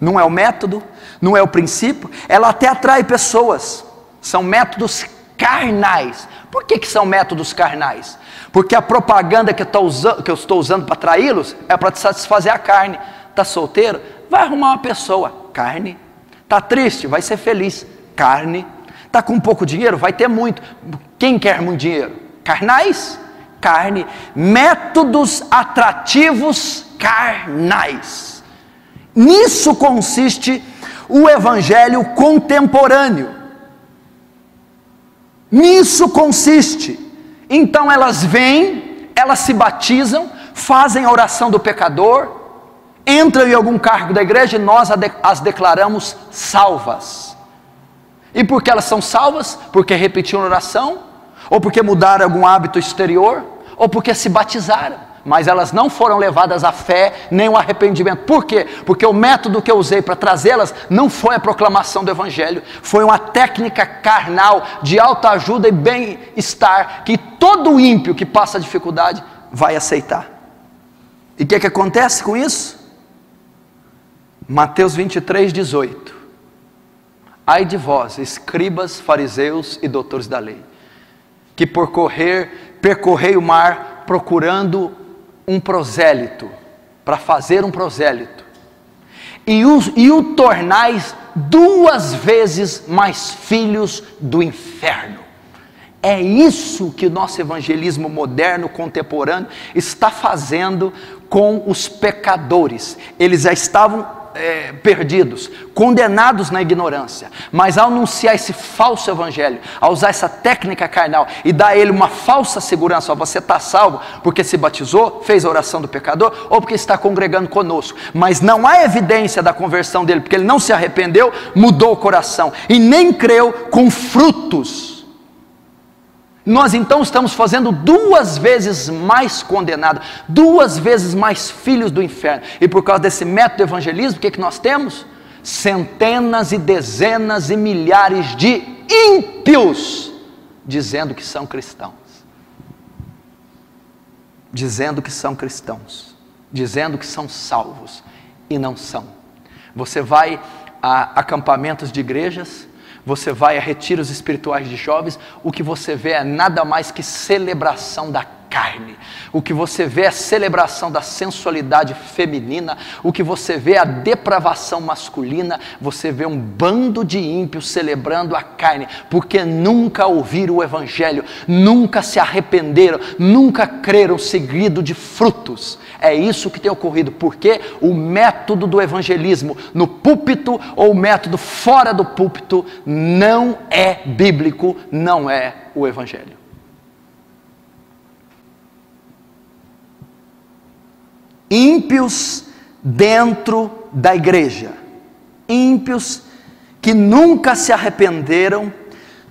não é o método, não é o princípio. Ela até atrai pessoas, são métodos carnais. Por que são métodos carnais? Porque a propaganda que eu estou usando para atraí-los é para te satisfazer a carne. Está solteiro? Vai arrumar uma pessoa, carne. Está triste? Vai ser feliz, carne. Está com pouco dinheiro? Vai ter muito. Quem quer muito dinheiro? Carnais? Carne. Métodos atrativos carnais. Nisso consiste o evangelho contemporâneo. Nisso consiste. Então elas vêm, elas se batizam, fazem a oração do pecador, entram em algum cargo da igreja e nós as declaramos salvas. E por que elas são salvas? Porque repetiram a oração, ou porque mudaram algum hábito exterior, ou porque se batizaram. Mas elas não foram levadas à fé, nem ao arrependimento. Por quê? Porque o método que eu usei para trazê-las não foi a proclamação do evangelho, foi uma técnica carnal de autoajuda e bem-estar, que todo ímpio que passa dificuldade vai aceitar. E o que acontece com isso? Mateus 23, 18. Ai de vós, escribas, fariseus e doutores da lei, que percorrei o mar procurando um prosélito, para fazer um prosélito, e o tornais 2 vezes mais filhos do inferno. É isso que o nosso evangelismo moderno, contemporâneo, está fazendo com os pecadores. Eles já estavam perdidos, condenados na ignorância, mas ao anunciar esse falso evangelho, ao usar essa técnica carnal e dar a ele uma falsa segurança: ó, você está salvo porque se batizou, fez a oração do pecador, ou porque está congregando conosco, mas não há evidência da conversão dele, porque ele não se arrependeu, mudou o coração e nem creu com frutos. Nós então estamos fazendo 2 vezes mais condenados, 2 vezes mais filhos do inferno. E por causa desse método de evangelismo, o que nós temos? Centenas e dezenas e milhares de ímpios dizendo que são cristãos. Dizendo que são cristãos, dizendo que são salvos, e não são. Você vai a acampamentos de igrejas, você vai a retiros espirituais de jovens, o que você vê é nada mais que celebração da carne. O que você vê é a celebração da sensualidade feminina. O que você vê é a depravação masculina. Você vê um bando de ímpios celebrando a carne, porque nunca ouviram o evangelho, nunca se arrependeram, nunca creram, seguido de frutos. É isso que tem ocorrido, porque o método do evangelismo no púlpito ou o método fora do púlpito não é bíblico, não é o evangelho. Ímpios dentro da igreja, ímpios que nunca se arrependeram,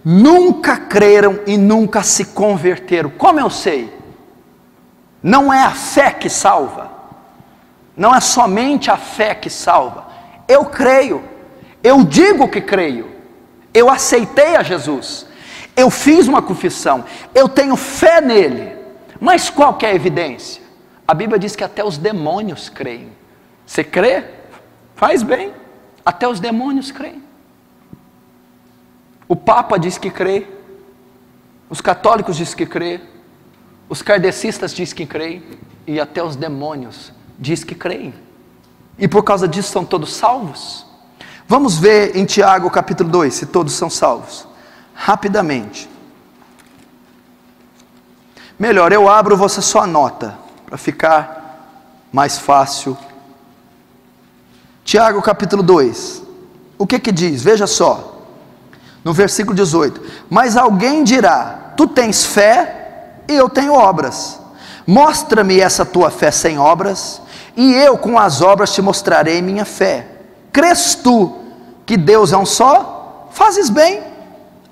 nunca creram e nunca se converteram. Como eu sei? Não é a fé que salva, não é somente a fé que salva. Eu creio, eu digo que creio, eu aceitei a Jesus, eu fiz uma confissão, eu tenho fé nele, mas qual que é a evidência? A Bíblia diz que até os demônios creem. Você crê? Faz bem. Até os demônios creem. O Papa diz que crê. Os católicos dizem que crê. Os kardecistas dizem que creem. E até os demônios dizem que creem. E por causa disso são todos salvos? Vamos ver em Tiago capítulo 2, se todos são salvos. Rapidamente. Melhor, eu abro, você só anota, para ficar mais fácil. Tiago capítulo 2, o que diz? Veja só, no versículo 18: mas alguém dirá, tu tens fé e eu tenho obras, mostra-me essa tua fé sem obras, e eu com as obras te mostrarei minha fé. Crês tu que Deus é um só? Fazes bem,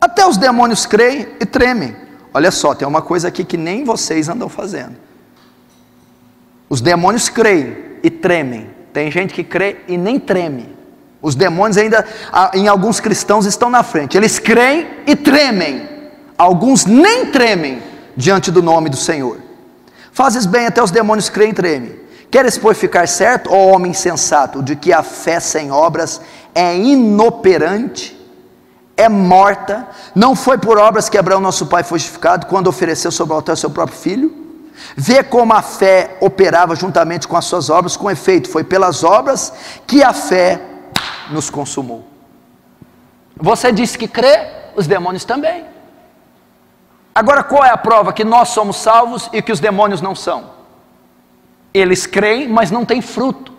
até os demônios creem e tremem. Olha só, tem uma coisa aqui que nem vocês andam fazendo. Os demônios creem e tremem. Tem gente que crê e nem treme. Os demônios ainda, em alguns cristãos, estão na frente. Eles creem e tremem. Alguns nem tremem diante do nome do Senhor. Fazes bem, até os demônios creem e tremem. Queres, pois, ficar certo, ó homem sensato, de que a fé sem obras é inoperante, é morta? Não foi por obras que Abraão nosso pai foi justificado, quando ofereceu sobre o altar seu próprio filho? Vê como a fé operava juntamente com as suas obras, com efeito, foi pelas obras que a fé nos consumou. Você disse que crê, os demônios também. Agora, qual é a prova que nós somos salvos e que os demônios não são? Eles creem, mas não têm fruto,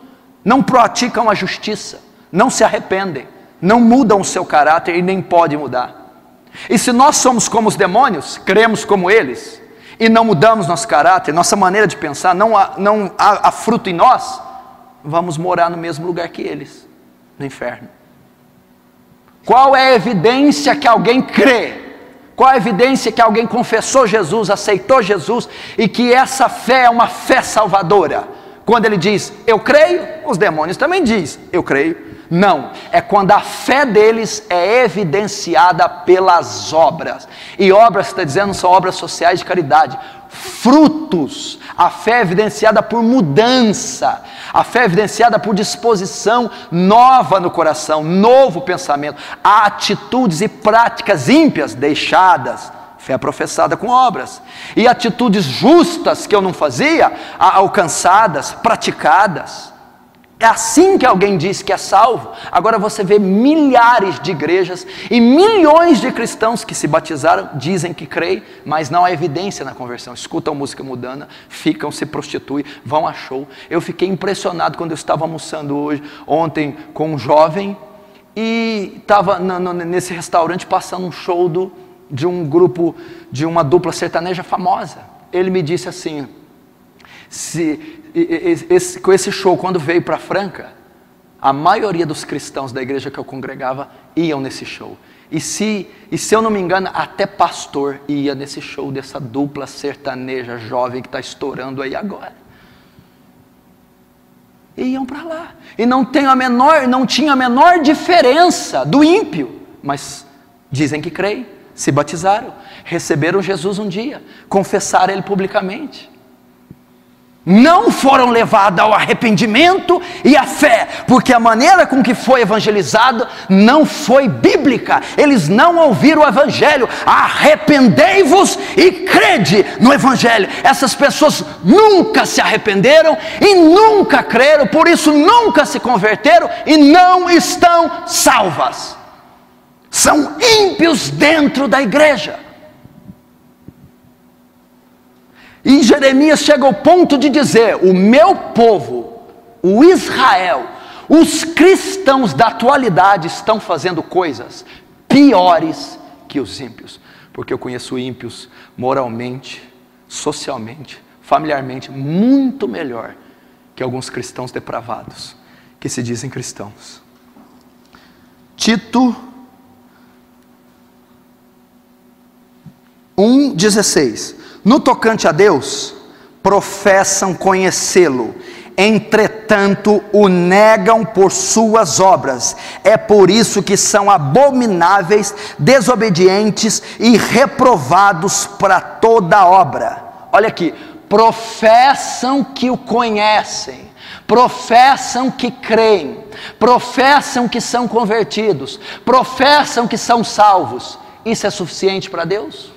não praticam a justiça, não se arrependem, não mudam o seu caráter e nem podem mudar. E se nós somos como os demônios, cremos como eles, e não mudamos nosso caráter, nossa maneira de pensar, não há fruto em nós, vamos morar no mesmo lugar que eles, no inferno. Qual é a evidência que alguém crê? Qual a evidência que alguém confessou Jesus, aceitou Jesus, e que essa fé é uma fé salvadora? Quando ele diz, eu creio, os demônios também dizem, eu creio. Não, é quando a fé deles é evidenciada pelas obras. E obras, está dizendo, são obras sociais de caridade. Frutos. A fé é evidenciada por mudança. A fé é evidenciada por disposição nova no coração, novo pensamento. Há atitudes e práticas ímpias deixadas. Fé é professada com obras. E atitudes justas que eu não fazia, alcançadas, praticadas. É assim que alguém diz que é salvo. Agora você vê milhares de igrejas e milhões de cristãos que se batizaram, dizem que creem, mas não há evidência na conversão. Escutam música mundana, ficam, se prostituem, vão a show. Eu fiquei impressionado quando eu estava almoçando ontem com um jovem e estava nesse restaurante passando um show de um grupo, de uma dupla sertaneja famosa. Ele me disse assim, com esse show, quando veio para Franca, a maioria dos cristãos da igreja que eu congregava iam nesse show. E se eu não me engano, até pastor ia nesse show dessa dupla sertaneja jovem que está estourando aí agora. E iam para lá. E não tinha a menor diferença do ímpio. Mas dizem que creem, se batizaram, receberam Jesus um dia, confessaram Ele publicamente. Não foram levados ao arrependimento e à fé, porque a maneira com que foi evangelizado não foi bíblica. Eles não ouviram o evangelho. Arrependei-vos e crede no evangelho. Essas pessoas nunca se arrependeram e nunca creram, por isso nunca se converteram e não estão salvas. São ímpios dentro da igreja. E Jeremias chega ao ponto de dizer, o meu povo, o Israel, os cristãos da atualidade estão fazendo coisas piores que os ímpios. Porque eu conheço ímpios moralmente, socialmente, familiarmente, muito melhor que alguns cristãos depravados, que se dizem cristãos. Tito 1,16. No tocante a Deus, professam conhecê-lo, entretanto o negam por suas obras. É por isso que são abomináveis, desobedientes e reprovados para toda obra. Olha aqui, professam que o conhecem, professam que creem, professam que são convertidos, professam que são salvos. Isso é suficiente para Deus?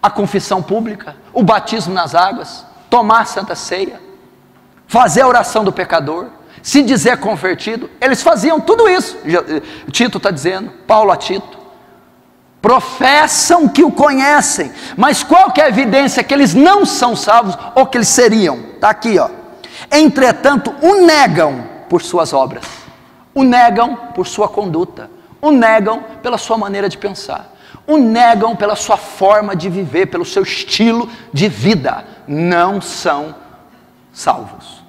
A confissão pública, o batismo nas águas, tomar a santa ceia, fazer a oração do pecador, se dizer convertido, eles faziam tudo isso. Tito está dizendo, Paulo a Tito, professam que o conhecem, mas qual que é a evidência que eles não são salvos, ou que eles seriam? Está aqui, ó. Entretanto, o negam por suas obras, o negam por sua conduta, o negam pela sua maneira de pensar, o negam pela sua forma de viver, pelo seu estilo de vida. Não são salvos.